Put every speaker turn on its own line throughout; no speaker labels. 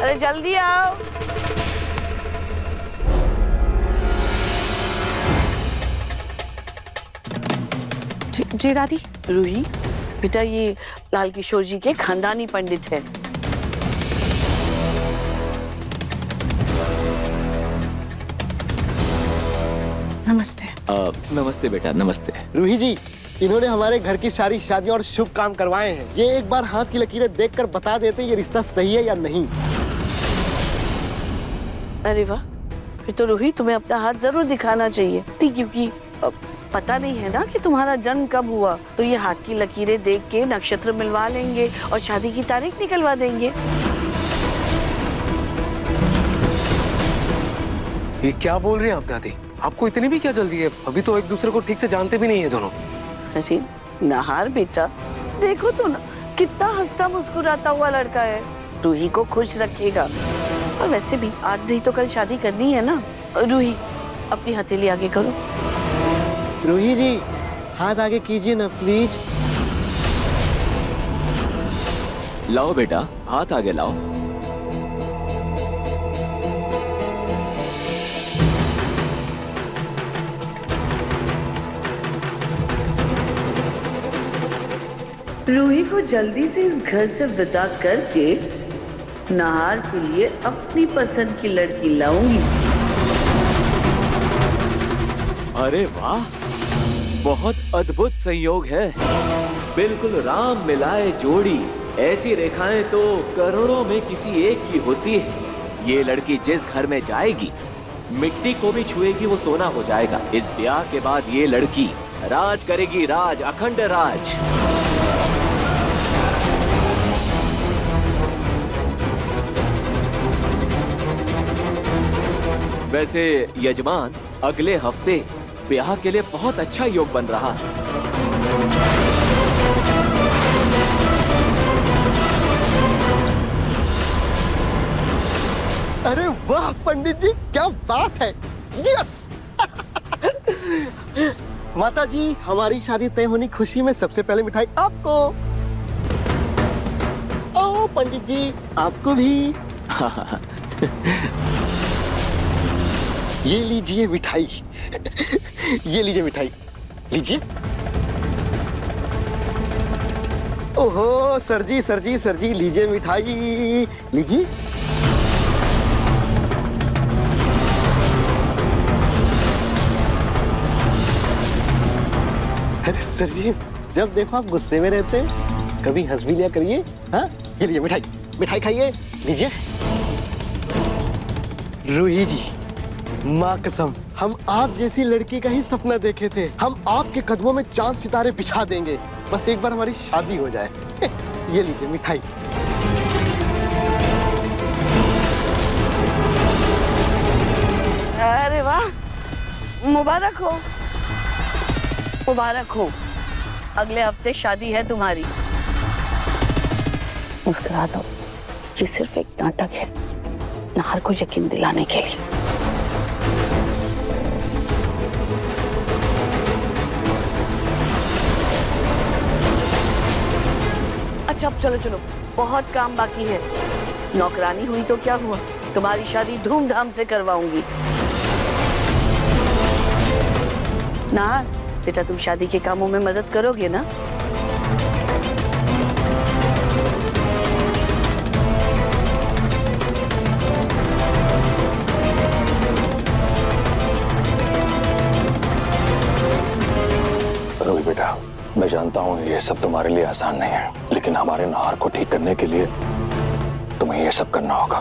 अरे जल्दी आओ।
जी दादी।
रूही बेटा, ये लाल किशोर जी के खानदानी पंडित हैं।
नमस्ते।
नमस्ते बेटा, नमस्ते।
रूही जी, इन्होंने हमारे घर की सारी शादियां और शुभ काम करवाए हैं। ये एक बार हाथ की लकीरें देखकर बता देते ये रिश्ता सही है या नहीं।
अरे वाह, फिर तो रूही तुम्हें अपना हाथ जरूर दिखाना चाहिए थी, क्योंकि पता नहीं है ना कि तुम्हारा जन्म कब हुआ। तो ये हाथ की लकीरें देख के नक्षत्र मिलवा लेंगे और शादी की तारीख निकलवा देंगे।
ये क्या बोल रही हैं आप दादी? आपको इतनी भी क्या जल्दी है? अभी तो एक दूसरे को ठीक से जानते भी नहीं है दोनों।
अरे नहार बेटा, देखो तो ना कितना हंसता मुस्कुराता हुआ लड़का है। रूही को खुश रखेगा। और वैसे भी आज नहीं तो कल शादी करनी है ना। रूही, अपनी हथेली आगे करो।
रूही जी, हाथ आगे कीजिए ना प्लीज।
लाओ बेटा, हाथ आगे लाओ।
रूही को जल्दी से इस घर से विदा करके नहार के लिए अपनी पसंद की लड़की लाऊंगी।
अरे वाह, बहुत अद्भुत संयोग है। बिल्कुल राम मिलाए जोड़ी। ऐसी रेखाएं तो करोड़ों में किसी एक की होती है। ये लड़की जिस घर में जाएगी, मिट्टी को भी छुएगी वो सोना हो जाएगा। इस ब्याह के बाद ये लड़की राज करेगी, राज, अखंड राज। वैसे यजमान, अगले हफ्ते ब्याह के लिए बहुत अच्छा योग बन रहा है।
अरे वाह पंडित जी, क्या बात है। यस। माता जी, हमारी शादी तय होने की खुशी में सबसे पहले मिठाई आपको। ओ पंडित जी, आपको भी। ये लीजिए मिठाई। ये लीजिए मिठाई, लीजिए। ओहो सर जी, सर जी, सर जी, लीजिए मिठाई, लीजिए। अरे सर जी, जब देखो आप गुस्से में रहते हैं, कभी हंस भी लिया करिए। हाँ, ये लीजिए मिठाई, मिठाई खाइए, लीजिए। रूही जी, माँ कसम, हम आप जैसी लड़की का ही सपना देखे थे। हम आपके कदमों में चांद सितारे बिछा देंगे, बस एक बार हमारी शादी हो जाए। ये लीजिए मिठाई।
अरे वाह, मुबारक हो, मुबारक हो। अगले हफ्ते शादी है तुम्हारी। मुस्कुरा दो, ये सिर्फ एक नाटक है, नहार को यकीन दिलाने के लिए। अच्छा अब चलो चलो, बहुत काम बाकी है। नौकरानी हुई तो क्या हुआ, तुम्हारी शादी धूमधाम से करवाऊंगी। नहार बेटा, तुम शादी के कामों में मदद करोगे ना?
रोही बेटा, मैं जानता हूँ ये सब तुम्हारे लिए आसान नहीं है, लेकिन हमारे नहार को ठीक करने के लिए तुम्हें ये सब करना होगा।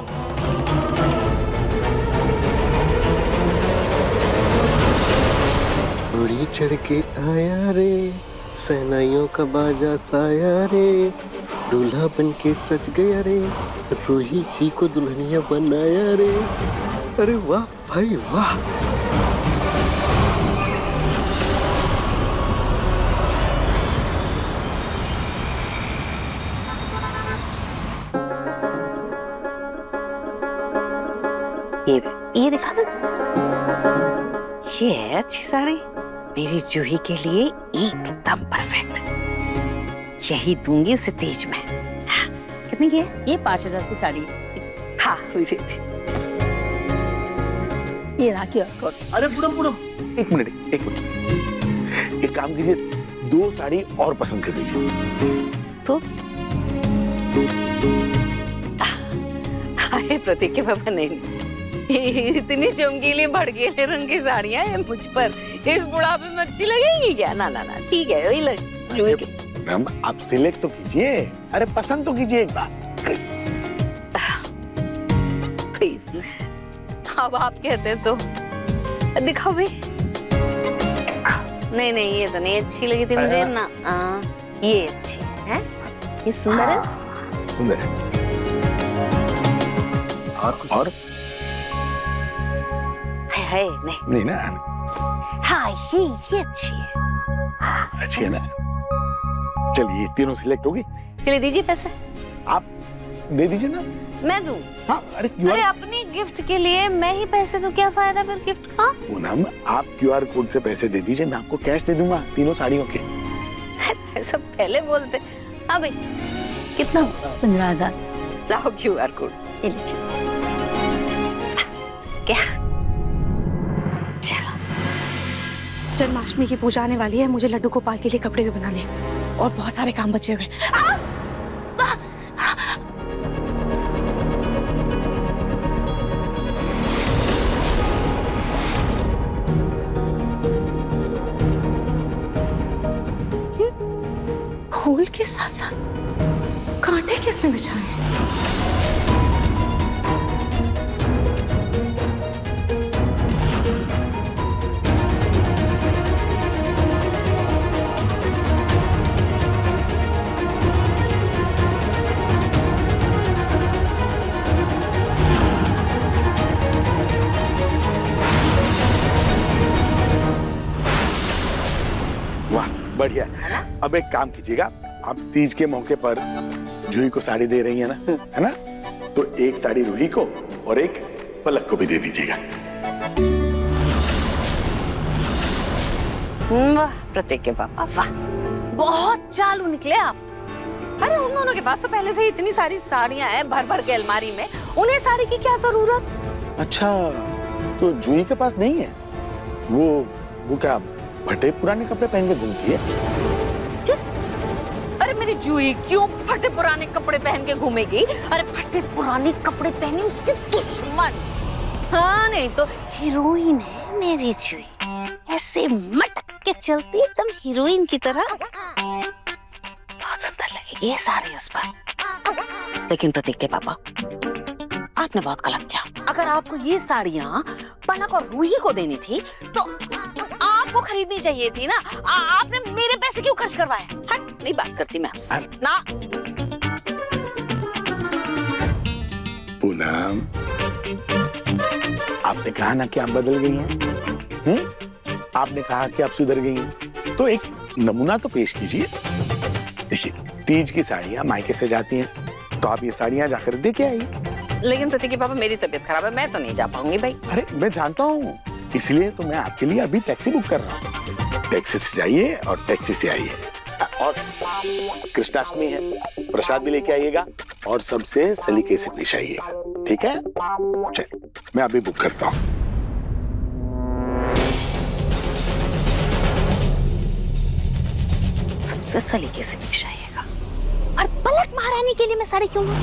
उड़ी चढ़ के आया रे, सहनाइयों का बाजा साया रे, दूल्हा बन के सज गया रे, रूही जी को दुल्हनिया बनाया रे। अरे वाह भाई वाह।
ये दिखा ना, ये है अच्छी साड़ी, मेरी जूही के लिए एकदम परफेक्ट। यही दूंगी उसे तीज में। हाँ, कितनी की है?
ये 5,000 की साड़ी।
हाँ मुझे थी।
ये रहा QR कोड।
अरे पूनम पूनम, एक मिनट। एक काम कीजिए, 2 साड़ी और पसंद कर दीजिए।
तो अरे प्रतीक के पापा नहीं, इतनी चमकीली भड़कीले रंग की साड़ियां हैं मुझ पर, इस बुढ़ापे में अच्छी लगेंगी क्या? ना ना ना, ठीक है वही लग।
मैम आप सिलेक्ट तो कीजिए, अरे पसंद तो कीजिए एक बार।
प्लीज, अब आप कहते हैं तो दिखाओ भाई। नहीं नहीं, ये तो नहीं अच्छी लगी थी मुझे ना। ये अच्छी है, ये सुंदर है।
सुंदर है। और
है नहीं
नहीं ना,
हाँ ये अच्छी है।
अच्छी है ना। चलिए तीनों सिलेक्ट होगी।
चलिए दीजिए पैसे।
आप दे दीजिए ना।
मैं दूं?
हाँ अरे
अरे अपनी गिफ्ट के लिए मैं ही पैसे दूं, क्या फायदा फिर गिफ्ट का?
पूनम आप QR कोड से पैसे दे दीजिए, मैं आपको कैश दे दूंगा तीनों साड़ियों के।
ऐसा पहले बोलते। हाँ भाई कितना?
15,000।
लाओ QR कोड, ये लीजिए। क्या? चलो।
जन्माष्टमी की पूजा आने वाली है, मुझे लड्डू गोपाल के लिए कपड़े भी बनाने हैं और बहुत सारे काम बचे हुए हैं। फूल के साथ साथ कांटे किसने बिछाए हैं?
वाह बढ़िया। अब एक काम कीजिएगा, आप तीज के मौके पर जूही को साड़ी दे रही है ना, है ना? तो एक साड़ी रूही को और एक पलक को भी दे दीजिएगा।
वाह प्रतीक के पापा, वाह बहुत चालू निकले आप। अरे उन दोनों के पास तो पहले से ही इतनी सारी साड़ियां हैं भर भर के अलमारी में, उन्हें साड़ी की क्या जरूरत?
अच्छा तो जूही के पास नहीं है? वो क्या फटे पुराने कपड़े पहन के घूमती है?
क्या? अरे मेरी जूही क्यों फटे पुराने कपड़े पहन के घूमेगी? अरे फटे पुराने कपड़े पहने उसके दुश्मन। हाँ नहीं तो हीरोइन है मेरी जूही, ऐसे मटक के चलती एकदम हीरोइन की तरह। बहुत सुंदर लगेगी ये साड़ी उस पर। लेकिन प्रतीक के पापा आपने बहुत गलत किया। अगर आपको ये साड़ियाँ पलक और रूही को देनी थी तो आपको खरीदनी चाहिए थी ना। आपने मेरे पैसे क्यों खर्च करवाए? हट, नहीं बात करती मैं आपसे ना।
पूनम आपने कहा ना कि आप बदल गई हैं, आपने कहा कि आप सुधर गई हैं, तो एक नमूना तो पेश कीजिए। देखिए तीज की साड़ियाँ मायके से जाती हैं, तो आप ये साड़ियाँ जाकर दे के आइए।
लेकिन प्रतीक पापा मेरी तबीयत खराब है, मैं तो नहीं जा पाऊंगी भाई।
अरे मैं जानता हूँ, इसलिए तो मैं आपके लिए अभी टैक्सी बुक कर रहा हूँ। टैक्सी से जाइए और टैक्सी से आइए। और कृष्णाष्टमी है, प्रसाद भी लेके आइएगा और सबसे सलीके से पेश आइएगा, ठीक है? चलिए मैं अभी बुक करता हूँ।
सबसे सलीके से पेश आइएगा। और पलक महारानी के लिए मैं साड़ी क्यों लूं?